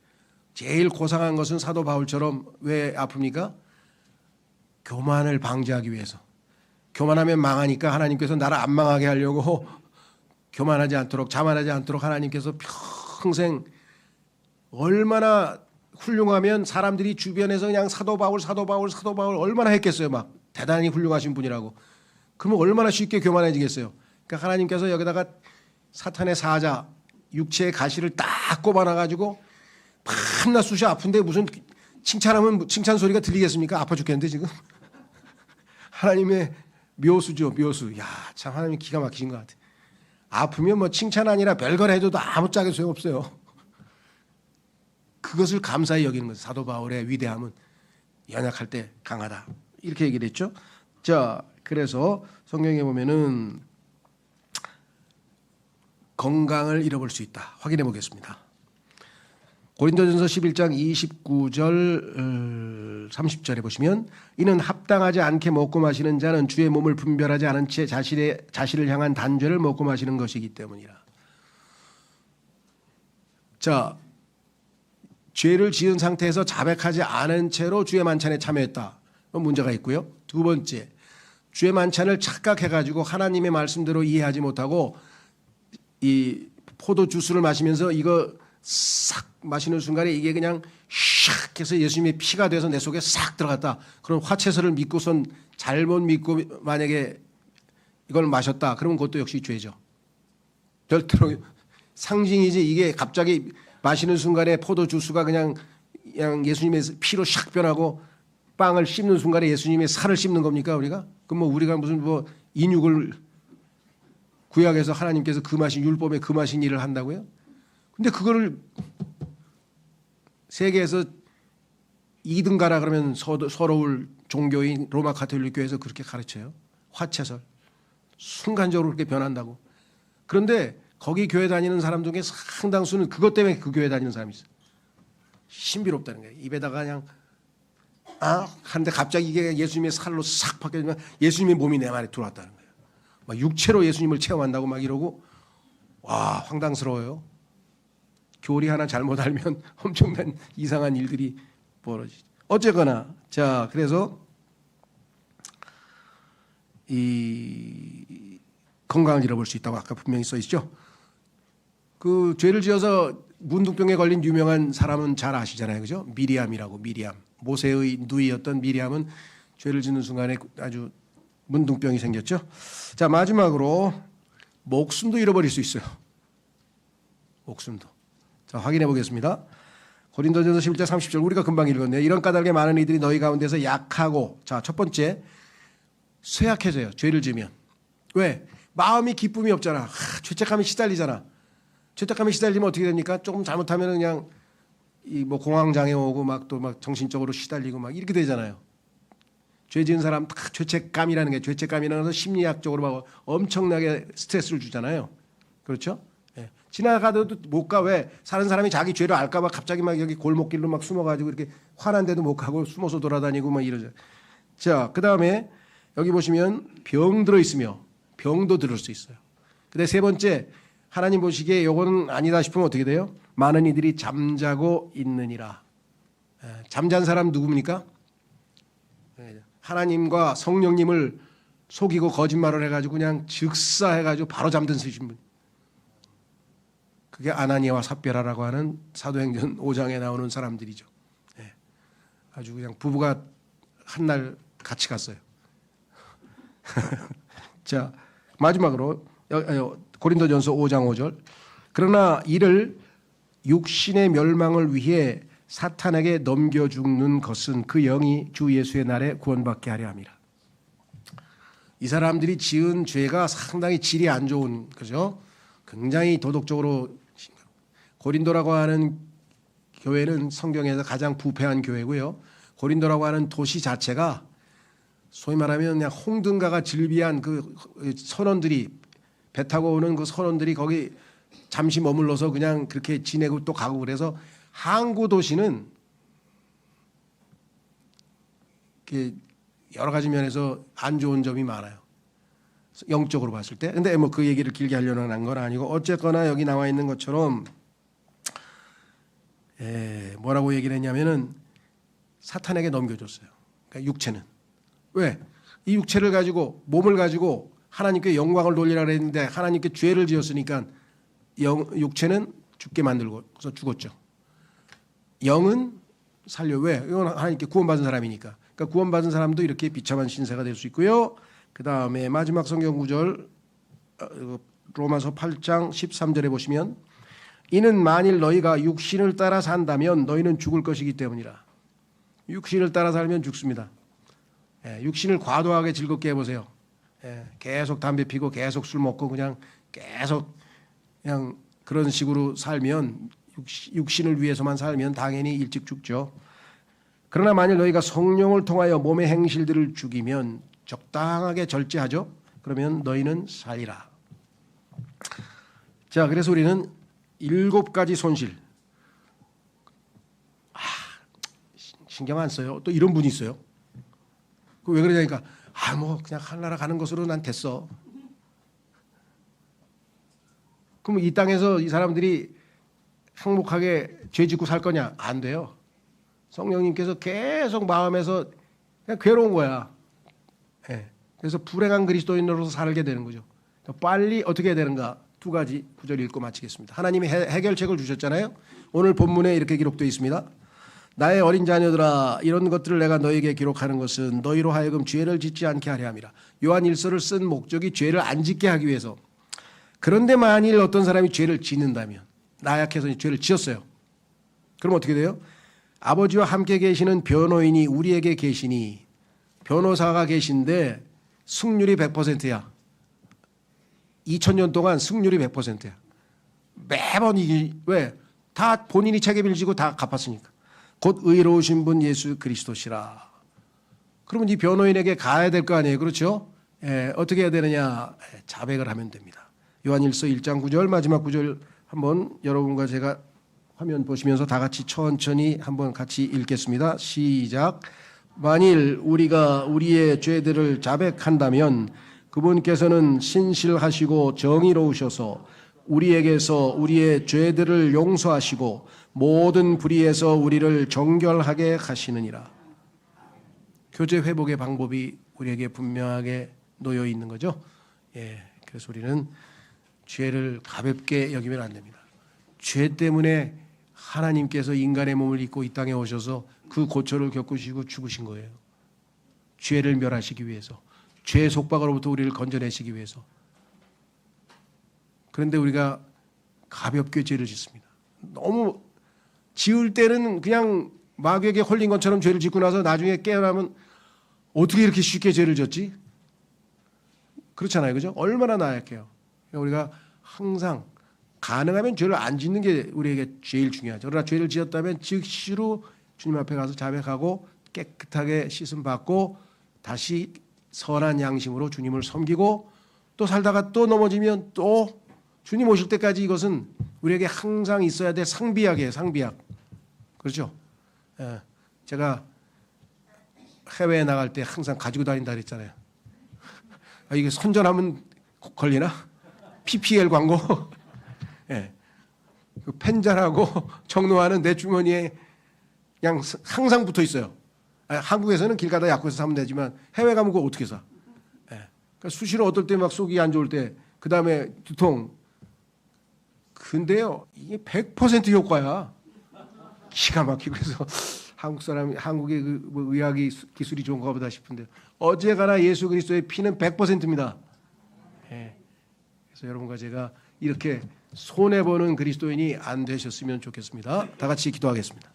제일 고상한 것은 사도 바울처럼 왜 아픕니까? 교만을 방지하기 위해서. 교만하면 망하니까 하나님께서 나를 안 망하게 하려고 교만하지 않도록 자만하지 않도록 하나님께서 평생 얼마나 훌륭하면 사람들이 주변에서 그냥 사도 바울 얼마나 했겠어요. 막 대단히 훌륭하신 분이라고. 그러면 얼마나 쉽게 교만해지겠어요. 그러니까 하나님께서 여기다가 사탄의 사자 육체의 가시를 딱 꼽아놔가지고 밤낮 쑤셔 아픈데 무슨 칭찬하면 칭찬 소리가 들리겠습니까? 아파 죽겠는데 지금. 하나님의 묘수죠, 묘수. 야, 참 하나님 기가 막히신 것 같아. 아프면 칭찬 아니라 별걸 해줘도 아무짝에 소용없어요. 그것을 감사히 여기는 거예요. 사도 바울의 위대함은 연약할 때 강하다. 이렇게 얘기를 했죠. 자, 그래서 성경에 보면은 건강을 잃어버릴 수 있다. 확인해 보겠습니다. 고린도전서 11장 29절 30절에 보시면 이는 합당하지 않게 먹고 마시는 자는 주의 몸을 분별하지 않은 채 자신을 향한 단죄를 먹고 마시는 것이기 때문이라. 자, 죄를 지은 상태에서 자백하지 않은 채로 주의 만찬에 참여했다. 문제가 있고요. 두 번째, 주의 만찬을 착각해가지고 하나님의 말씀대로 이해하지 못하고 이 포도 주스를 마시면서 이거 싹 마시는 순간에 이게 그냥 샥 해서 예수님의 피가 돼서 내 속에 싹 들어갔다. 그럼 화채설을 믿고선 잘못 믿고 만약에 이걸 마셨다. 그러면 그것도 역시 죄죠. 별도로 상징이지 이게 갑자기 마시는 순간에 포도 주스가 그냥 예수님의 피로 샥 변하고 빵을 씹는 순간에 예수님의 살을 씹는 겁니까 우리가? 그럼 우리가 무슨 인육을 구약에서 하나님께서 금하신 율법에 금하신 일을 한다고요? 근데 그거를 세계에서 2등 가라 그러면 서러울 종교인 로마 가톨릭 교회에서 그렇게 가르쳐요. 화채설. 순간적으로 그렇게 변한다고. 그런데 거기 교회 다니는 사람 중에 상당수는 그것 때문에 그 교회 다니는 사람이 있어요. 신비롭다는 거예요. 입에다가 그냥 하는데 갑자기 이게 예수님의 살로 싹 바뀌어지면 예수님의 몸이 내 안에 들어왔다는 거예요. 막 육체로 예수님을 체험한다고 막 이러고 와 황당스러워요. 교리 하나 잘못 알면 엄청난 이상한 일들이 벌어지죠. 어쨌거나 자 그래서 이 건강을 잃어버릴 수 있다고 아까 분명히 써 있죠. 그 죄를 지어서 문둥병에 걸린 유명한 사람은 잘 아시잖아요, 그죠? 미리암이라고 미리암 모세의 누이였던 미리암은 죄를 짓는 순간에 아주 문둥병이 생겼죠. 자 마지막으로 목숨도 잃어버릴 수 있어요. 목숨도. 자 확인해 보겠습니다. 고린도전서 11장 30절 우리가 금방 읽었네요. 이런 까닭에 많은 이들이 너희 가운데서 약하고 자 첫 번째 쇠약해져요. 죄를 지으면. 왜? 마음이 기쁨이 없잖아. 죄책감이 시달리잖아. 죄책감에 시달리면 어떻게 됩니까? 조금 잘못하면 그냥 이 뭐 공황장애 오고 막 또 막 정신적으로 시달리고 막 이렇게 되잖아요. 죄 지은 사람 다 죄책감이라는 것은 심리학적으로 막 엄청나게 스트레스를 주잖아요. 그렇죠? 예. 지나가도 못 가. 왜? 사는 사람이 자기 죄를 알까 봐 갑자기 막 여기 골목길로 막 숨어가지고 이렇게 화난데도 못 가고 숨어서 돌아다니고 막 이러죠. 자, 그 다음에 여기 보시면 병 들어 있으며 병도 들을 수 있어요. 근데 세 번째, 하나님 보시기에 요거는 아니다 싶으면 어떻게 돼요? 많은 이들이 잠자고 있느니라. 잠잔 사람 누굽니까? 하나님과 성령님을 속이고 거짓말을 해가지고 그냥 즉사해가지고 바로 잠든 쓰신 분. 그게 아나니아와 삽비라라고 하는 사도행전 5장에 나오는 사람들이죠. 아주 그냥 부부가 한 날 같이 갔어요. 자, 마지막으로 고린도전서 5장 5절. 그러나 이를 육신의 멸망을 위해 사탄에게 넘겨 죽는 것은 그 영이 주 예수의 날에 구원받게 하려 함이라. 이 사람들이 지은 죄가 상당히 질이 안 좋은 거죠. 굉장히 도덕적으로 고린도라고 하는 교회는 성경에서 가장 부패한 교회고요. 고린도라고 하는 도시 자체가 소위 말하면 그냥 홍등가가 즐비한 그 선원들이 배 타고 오는 그 선원들이 거기 잠시 머물러서 그냥 그렇게 지내고 또 가고 그래서 항구 도시는 여러 가지 면에서 안 좋은 점이 많아요. 영적으로 봤을 때. 근데 뭐 그 얘기를 길게 하려는 한 건 아니고 어쨌거나 여기 나와 있는 것처럼 뭐라고 얘기를 했냐면은 사탄에게 넘겨줬어요. 그러니까 육체는. 왜? 이 육체를 가지고 몸을 가지고 하나님께 영광을 돌리라 그랬는데 하나님께 죄를 지었으니까 육체는 죽게 만들고 그래서 죽었죠. 영은 살려. 왜? 이건 하나님께 구원받은 사람이니까. 그러니까 구원받은 사람도 이렇게 비참한 신세가 될 수 있고요. 그 다음에 마지막 성경 구절 로마서 8장 13절에 보시면 이는 만일 너희가 육신을 따라 산다면 너희는 죽을 것이기 때문이라. 육신을 따라 살면 죽습니다. 육신을 과도하게 즐겁게 해보세요. 계속 담배 피고 계속 술 먹고 그냥 계속 그냥 그런 식으로 살면 육신을 위해서만 살면 당연히 일찍 죽죠. 그러나 만일 너희가 성령을 통하여 몸의 행실들을 죽이면 적당하게 절제하죠. 그러면 너희는 살리라. 자, 그래서 우리는 7가지 손실. 신경 안 써요. 또 이런 분이 있어요. 왜 그러냐니까 뭐 그냥 하늘나라 가는 것으로 난 됐어. 그럼 이 땅에서 이 사람들이 행복하게 죄 짓고 살 거냐? 안 돼요. 성령님께서 계속 마음에서 그냥 괴로운 거야. 그래서 불행한 그리스도인으로서 살게 되는 거죠. 빨리 어떻게 해야 되는가? 2가지 구절 읽고 마치겠습니다. 하나님이 해결책을 주셨잖아요. 오늘 본문에 이렇게 기록되어 있습니다. 나의 어린 자녀들아 이런 것들을 내가 너에게 기록하는 것은 너희로 하여금 죄를 짓지 않게 하려 함이라. 요한일서를 쓴 목적이 죄를 안 짓게 하기 위해서. 그런데 만일 어떤 사람이 죄를 짓는다면 나약해서 죄를 지었어요. 그럼 어떻게 돼요? 아버지와 함께 계시는 변호인이 우리에게 계시니 변호사가 계신데 승률이 100%야. 2000년 동안 승률이 100%야. 매번 이게 왜? 다 본인이 책임을 지고 다 갚았으니까. 곧 의로우신 분 예수 그리스도시라. 그러면 이 변호인에게 가야 될 거 아니에요. 그렇죠? 어떻게 해야 되느냐? 자백을 하면 됩니다. 요한일서 1장 9절 마지막 9절 한번 여러분과 제가 화면 보시면서 다 같이 천천히 한번 같이 읽겠습니다. 시작. 만일 우리가 우리의 죄들을 자백한다면 그분께서는 신실하시고 정의로우셔서 우리에게서 우리의 죄들을 용서하시고 모든 불의에서 우리를 정결하게 하시느니라. 교제 회복의 방법이 우리에게 분명하게 놓여 있는 거죠. 그래서 우리는 죄를 가볍게 여기면 안 됩니다. 죄 때문에 하나님께서 인간의 몸을 입고 이 땅에 오셔서 그 고초를 겪으시고 죽으신 거예요. 죄를 멸하시기 위해서, 죄의 속박으로부터 우리를 건져내시기 위해서. 그런데 우리가 가볍게 죄를 짓습니다. 너무 지을 때는 그냥 마귀에게 홀린 것처럼 죄를 짓고 나서 나중에 깨어나면 어떻게 이렇게 쉽게 죄를 졌지? 그렇잖아요. 그죠? 얼마나 나약해요. 우리가 항상 가능하면 죄를 안 짓는 게 우리에게 제일 중요하죠. 그러나 죄를 지었다면 즉시로 주님 앞에 가서 자백하고 깨끗하게 씻음 받고 다시 선한 양심으로 주님을 섬기고 또 살다가 또 넘어지면 또 주님 오실 때까지 이것은 우리에게 항상 있어야 될 상비약이에요. 상비약. 그렇죠? 예. 제가 해외에 나갈 때 항상 가지고 다닌다 그랬잖아요. 아, 이게 선전하면 걸리나? PPL 광고. 예. 그 펜잔하고 정로화는 내 주머니에 그냥 항상 붙어 있어요. 아, 한국에서는 길 가다 약국에서 사면 되지만 해외 가면 그거 어떻게 사? 예. 그러니까 수시로 어떨 때 막 속이 안 좋을 때 그 다음에 두통. 근데요 이게 100% 효과야. 기가 막히고 그래서 한국 사람이 한국의 그 의학이 기술이 좋은가 보다 싶은데 어제가나 예수 그리스도의 피는 100%입니다. 예. 그래서 여러분과 제가 이렇게 손해 보는 그리스도인이 안 되셨으면 좋겠습니다. 다 같이 기도하겠습니다.